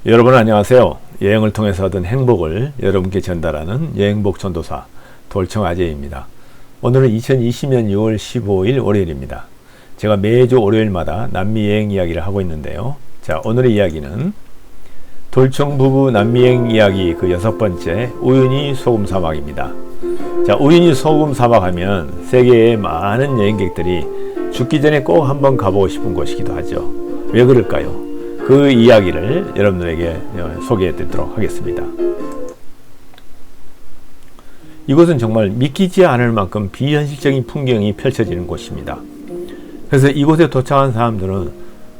여러분 안녕하세요. 여행을 통해서 얻은 행복을 여러분께 전달하는 여행복 전도사 돌청아재입니다. 오늘은 2020년 6월 15일 월요일입니다. 제가 매주 월요일마다 남미 여행 이야기를 하고 있는데요. 자, 오늘의 이야기는 돌청부부 남미 여행 이야기 그 6번째 우유니 소금 사막입니다. 자, 우유니 소금 사막 하면 세계의 많은 여행객들이 죽기 전에 꼭 한번 가보고 싶은 곳이기도 하죠. 왜 그럴까요? 그 이야기를 여러분들에게 소개해 드리도록 하겠습니다. 이곳은 정말 믿기지 않을 만큼 비현실적인 풍경이 펼쳐지는 곳입니다. 그래서 이곳에 도착한 사람들은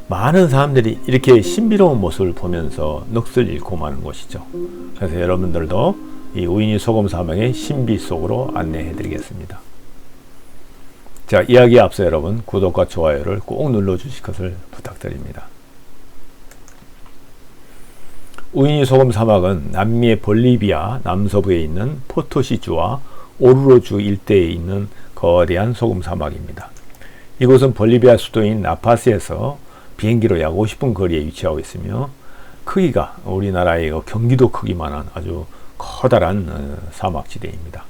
많은 사람들이 이렇게 신비로운 모습을 보면서 넋을 잃고 마는 곳이죠. 그래서 여러분들도 이 우유니 소금 사막의 신비 속으로 안내해 드리겠습니다. 자, 이야기에 앞서 여러분 구독과 좋아요를 꼭 눌러 주실 것을 부탁드립니다. 우유니 소금 사막은 남미의 볼리비아 남서부에 있는 포토시주와 오르로주 일대에 있는 거대한 소금 사막입니다. 이곳은 볼리비아 수도인 라파스에서 비행기로 약 50분 거리에 위치하고 있으며 크기가 우리나라의 경기도 크기만한 아주 커다란 사막지대입니다.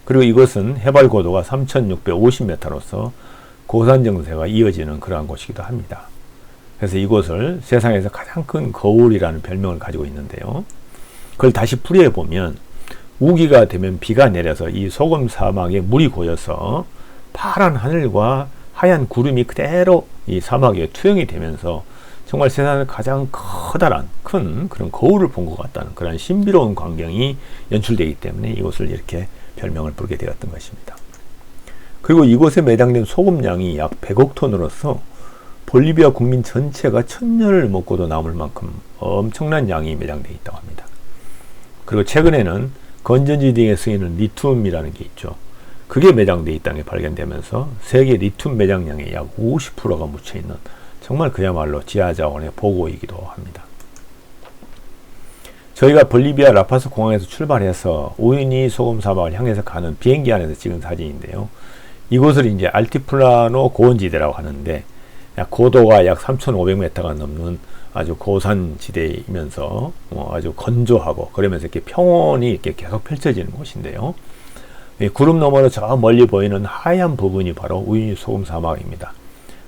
그리고 이곳은 해발 고도가 3650m로서 고산 정세가 이어지는 그러한 곳이기도 합니다. 그래서 이곳을 세상에서 가장 큰 거울이라는 별명을 가지고 있는데요. 그걸 다시 풀이해 보면 우기가 되면 비가 내려서 이 소금 사막에 물이 고여서 파란 하늘과 하얀 구름이 그대로 이 사막에 투영이 되면서 정말 세상에서 가장 커다란 큰 그런 거울을 본 것 같다는 그런 신비로운 광경이 연출되기 때문에 이곳을 이렇게 별명을 부르게 되었던 것입니다. 그리고 이곳에 매장된 소금량이 약 100억 톤으로서 볼리비아 국민 전체가 1000년을 먹고도 남을 만큼 엄청난 양이 매장되어 있다고 합니다. 그리고 최근에는 건전지 등에 쓰이는 리튬이라는 게 있죠. 그게 매장되어 있다는 게 발견되면서 세계 리튬 매장량의 약 50%가 묻혀있는 정말 그야말로 지하자원의 보고이기도 합니다. 저희가 볼리비아 라파스 공항에서 출발해서 우유니 소금 사막을 향해서 가는 비행기 안에서 찍은 사진인데요. 이곳을 이제 알티플라노 고원지대라고 하는데 고도가 약 3,500m가 넘는 아주 고산지대이면서 아주 건조하고 그러면서 이렇게 평원이 이렇게 계속 펼쳐지는 곳인데요. 구름 너머로 저 멀리 보이는 하얀 부분이 바로 우유니 소금 사막입니다.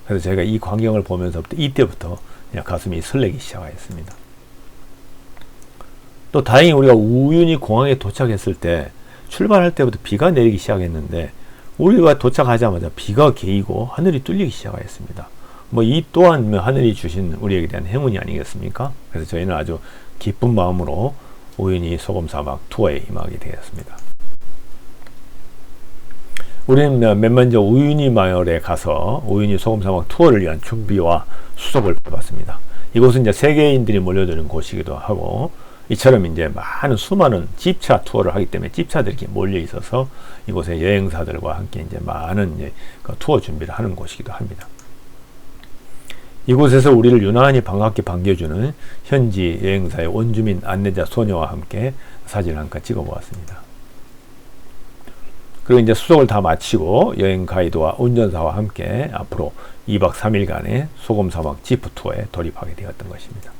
그래서 제가 이 광경을 보면서부터 이때부터 그냥 가슴이 설레기 시작했습니다. 또 다행히 우리가 우유니 공항에 도착했을 때 출발할 때부터 비가 내리기 시작했는데 우리가 도착하자마자 비가 개이고 하늘이 뚫리기 시작했습니다. 이 또한 하늘이 주신 우리에게 대한 행운이 아니겠습니까? 그래서 저희는 아주 기쁜 마음으로 우유니 소금 사막 투어에 임하게 되었습니다. 우리는 맨 먼저 우유니 마을에 가서 우유니 소금 사막 투어를 위한 준비와 수속을 해봤습니다. 이곳은 이제 세계인들이 몰려드는 곳이기도 하고 이처럼 이제 수많은 집차 투어를 하기 때문에 집차들이 이렇게 몰려 있어서 이곳에 여행사들과 함께 이제 많은 이제 그 투어 준비를 하는 곳이기도 합니다. 이곳에서 우리를 유난히 반갑게 반겨주는 현지 여행사의 원주민 안내자 소녀와 함께 사진을 한 칸 찍어 보았습니다. 그리고 이제 수속을 다 마치고 여행 가이드와 운전사와 함께 앞으로 2박 3일간의 소금 사막 지프 투어에 돌입하게 되었던 것입니다.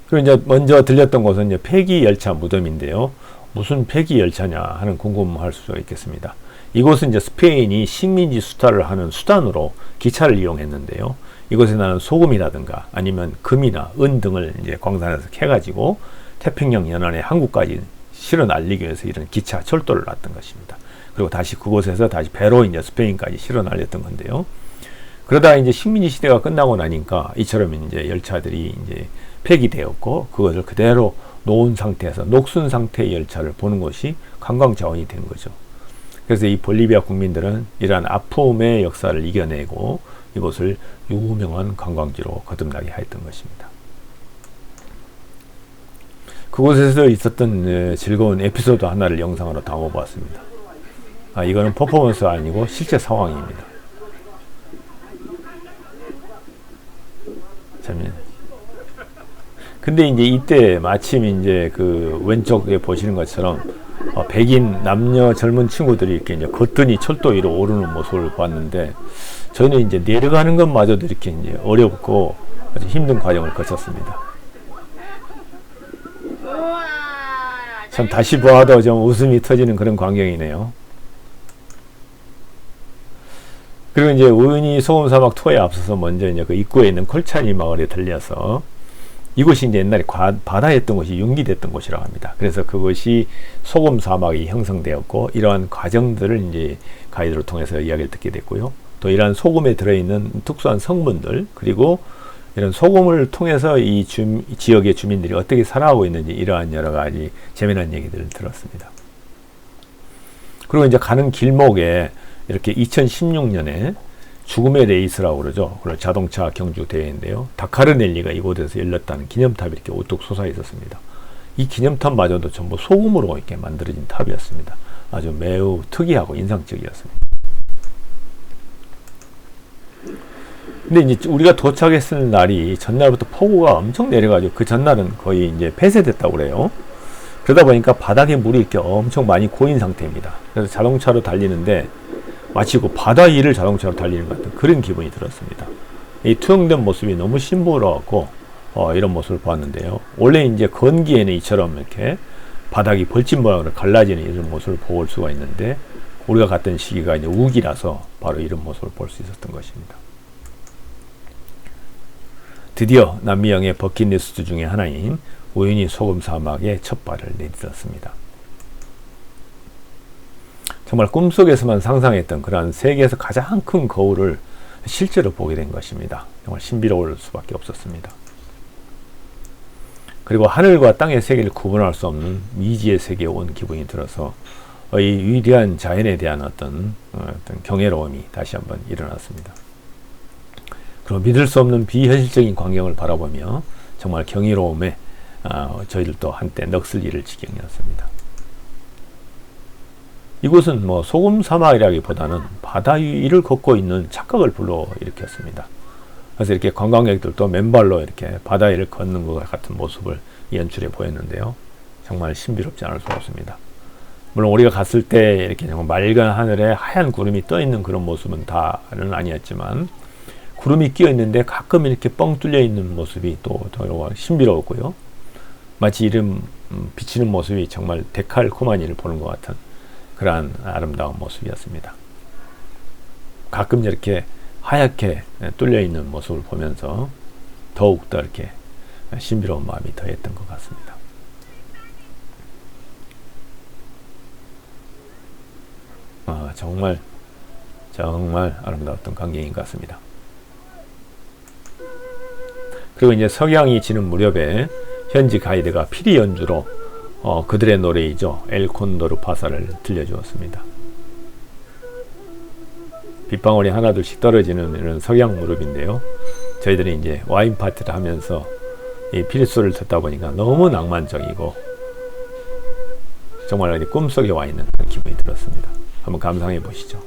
그리고 이제 먼저 들렸던 곳은 이제 폐기 열차 무덤인데요. 무슨 폐기 열차냐 하는 궁금할 수 있겠습니다. 이곳은 이제 스페인이 식민지 수탈을 하는 수단으로 기차를 이용했는데요. 이곳에 나는 소금이라든가 아니면 금이나 은 등을 이제 광산에서 캐가지고 태평양 연안에 한국까지 실어 날리기 위해서 이런 기차 철도를 놨던 것입니다. 그리고 다시 그곳에서 다시 배로 이제 스페인까지 실어 날렸던 건데요. 그러다 이제 식민지 시대가 끝나고 나니까 이처럼 이제 열차들이 이제 폐기되었고 그것을 그대로 놓은 상태에서 녹슨 상태의 열차를 보는 것이 관광 자원이 된 거죠. 그래서 이 볼리비아 국민들은 이러한 아픔의 역사를 이겨내고 이곳을 유명한 관광지로 거듭나게 하였던 것입니다. 그곳에서 있었던 즐거운 에피소드 하나를 영상으로 담아보았습니다. 이거는 퍼포먼스가 아니고 실제 상황입니다. 근데 이제 이때 마침 이제 그 왼쪽에 보시는 것처럼 백인 남녀 젊은 친구들이 이렇게 이제 거뜬히 철도 위로 오르는 모습을 봤는데 저는 이제 내려가는 것마저도 이렇게 이제 어렵고 아주 힘든 과정을 거쳤습니다. 참 다시 보아도 좀 웃음이 터지는 그런 광경이네요. 그리고 이제 우유니 소금 사막 투어에 앞서서 먼저 이제 그 입구에 있는 콜차니 마을에 들려서 이곳이 이제 옛날에 바다였던 곳이 융기됐던 곳이라고 합니다. 그래서 그것이 소금 사막이 형성되었고 이러한 과정들을 이제 가이드를 통해서 이야기를 듣게 됐고요. 또 이러한 소금에 들어있는 특수한 성분들 그리고 이런 소금을 통해서 이 지역의 주민들이 어떻게 살아가고 있는지 이러한 여러 가지 재미난 얘기들을 들었습니다. 그리고 이제 가는 길목에 이렇게 2016년에 죽음의 레이스라고 그러죠. 그런 자동차 경주 대회인데요. 다카르넬리가 이곳에서 열렸다는 기념탑이 이렇게 우뚝 솟아 있었습니다. 이 기념탑마저도 전부 소금으로 이렇게 만들어진 탑이었습니다. 아주 매우 특이하고 인상적이었습니다. 근데 이제 우리가 도착했을 날이 전날부터 폭우가 엄청 내려가지고 그 전날은 거의 이제 폐쇄됐다고 그래요. 그러다 보니까 바닥에 물이 이렇게 엄청 많이 고인 상태입니다. 그래서 자동차로 달리는데 마치 그 바다 위를 자동차로 달리는 것 같은 그런 기분이 들었습니다. 이 투영된 모습이 너무 심부러웠고 이런 모습을 보았는데요. 원래 이제 건기에는 이처럼 이렇게 바닥이 벌집 모양으로 갈라지는 이런 모습을 볼 수가 있는데 우리가 갔던 시기가 이제 우기라서 바로 이런 모습을 볼 수 있었던 것입니다. 드디어 남미양의 버킷리스트 중에 하나인 우유니 소금 사막에 첫 발을 내딛었습니다. 정말 꿈속에서만 상상했던 그러한 세계에서 가장 큰 거울을 실제로 보게 된 것입니다. 정말 신비로울 수밖에 없었습니다. 그리고 하늘과 땅의 세계를 구분할 수 없는 미지의 세계에 온 기분이 들어서 이 위대한 자연에 대한 어떤 경외로움이 다시 한번 일어났습니다. 그리고 믿을 수 없는 비현실적인 광경을 바라보며 정말 경이로움에 저희들도 한때 넋을 잃을 지경이었습니다. 이곳은 뭐 소금 사막이라기보다는 바다 위를 걷고 있는 착각을 불러일으켰습니다. 그래서 이렇게 관광객들도 맨발로 이렇게 바다 위를 걷는 것 같은 모습을 연출해 보였는데요. 정말 신비롭지 않을 수 없습니다. 물론 우리가 갔을 때 이렇게 정말 맑은 하늘에 하얀 구름이 떠 있는 그런 모습은 다는 아니었지만 구름이 끼어 있는데 가끔 이렇게 뻥 뚫려 있는 모습이 또 신비로웠고요. 마치 이름 비치는 모습이 정말 데칼코마니를 보는 것 같은 그러한 아름다운 모습이었습니다. 가끔 이렇게 하얗게 뚫려 있는 모습을 보면서 더욱더 이렇게 신비로운 마음이 더했던 것 같습니다. 정말 아름다웠던 광경인 것 같습니다. 그리고 이제 석양이 지는 무렵에 현지 가이드가 피리 연주로 그들의 노래이죠. 엘 콘도르 파사를 들려주었습니다. 빗방울이 하나둘씩 떨어지는 이런 석양 무렵인데요. 저희들이 이제 와인 파티를 하면서 이 피리 소리를 듣다 보니까 너무 낭만적이고 정말 어디 꿈속에 와 있는 그런 기분이 들었습니다. 한번 감상해 보시죠.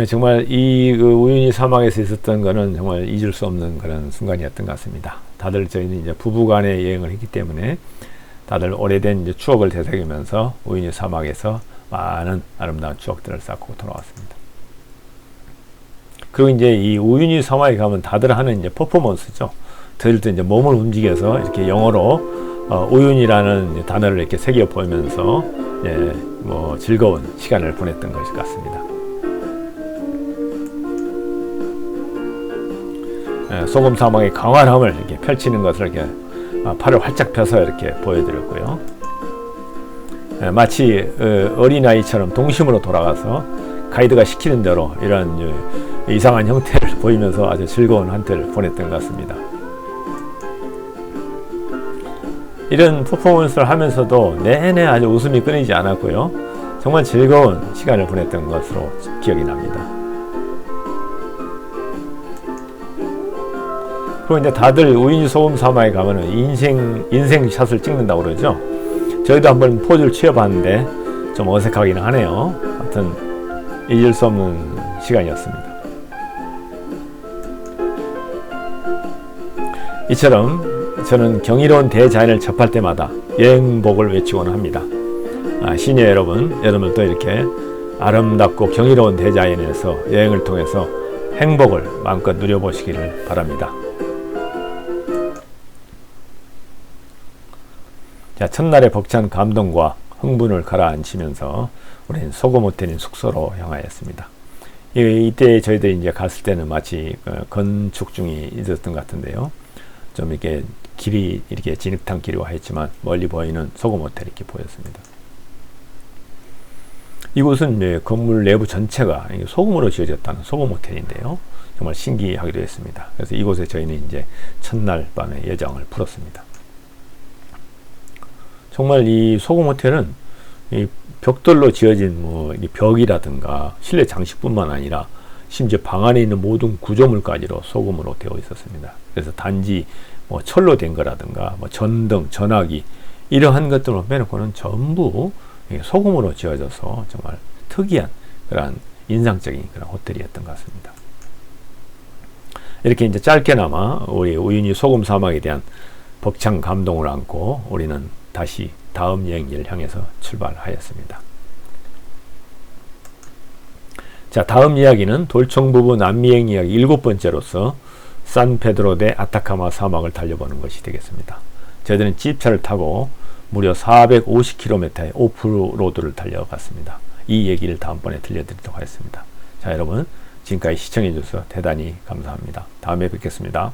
정말 이 우유니 사막에서 있었던 거는 정말 잊을 수 없는 그런 순간이었던 것 같습니다. 다들 저희는 이제 부부간의 여행을 했기 때문에 다들 오래된 이제 추억을 되새기면서 우유니 사막에서 많은 아름다운 추억들을 쌓고 돌아왔습니다. 그리고 이제 이 우유니 사막에 가면 다들 하는 이제 퍼포먼스죠. 저희들도 이제 몸을 움직여서 이렇게 영어로 우유니라는 단어를 이렇게 새겨 보이면서 뭐 즐거운 시간을 보냈던 것 같습니다. 소금 사막의 강활함을 이렇게 펼치는 것을 이렇게 팔을 활짝 펴서 이렇게 보여드렸고요. 마치 어린아이처럼 동심으로 돌아가서 가이드가 시키는 대로 이런 이상한 형태를 보이면서 아주 즐거운 한때를 보냈던 것 같습니다. 이런 퍼포먼스를 하면서도 내내 아주 웃음이 끊이지 않았고요. 정말 즐거운 시간을 보냈던 것으로 기억이 납니다. 그리고 이제 다들 우유니 소금 사막에 가면은 인생 샷을 찍는다고 그러죠. 저희도 한번 포즈를 취해봤는데 좀 어색하기는 하네요. 하여튼 잊을 수 없는 시간이었습니다. 이처럼 저는 경이로운 대자연을 접할 때마다 여행복을 외치곤 합니다. 시니어 여러분들도 이렇게 아름답고 경이로운 대자연에서 여행을 통해서 행복을 마음껏 누려보시기를 바랍니다. 자, 첫날의 벅찬 감동과 흥분을 가라앉히면서 우리는 소금 호텔인 숙소로 향하였습니다. 이때 저희들이 이제 갔을 때는 마치 건축 중이 있었던 것 같은데요. 좀 이렇게 길이 이렇게 진흙탕 길이와 했지만 멀리 보이는 소금 호텔이 이렇게 보였습니다. 이곳은 건물 내부 전체가 소금으로 지어졌다는 소금 호텔인데요. 정말 신기하기도 했습니다. 그래서 이곳에 저희는 이제 첫날 밤에 예정을 풀었습니다. 정말 이 소금 호텔은 이 벽돌로 지어진 이 벽이라든가 실내 장식뿐만 아니라 심지어 방 안에 있는 모든 구조물까지도 소금으로 되어 있었습니다. 그래서 단지 철로 된 거라든가 전등, 전화기 이러한 것들을 빼놓고는 전부 소금으로 지어져서 정말 특이한 그런 인상적인 그런 호텔이었던 것 같습니다. 이렇게 이제 짧게나마 우리 우유니 소금 사막에 대한 벅찬 감동을 안고 우리는 다시 다음 여행지를 향해서 출발하였습니다. 자, 다음 이야기는 돌청부부 남미행 이야기 7번째로서 산페드로 대 아타카마 사막을 달려보는 것이 되겠습니다. 저희들은 집차를 타고 무려 450km의 오프로드를 달려갔습니다. 이 얘기를 다음번에 들려드리도록 하겠습니다. 자, 여러분 지금까지 시청해 주셔서 대단히 감사합니다. 다음에 뵙겠습니다.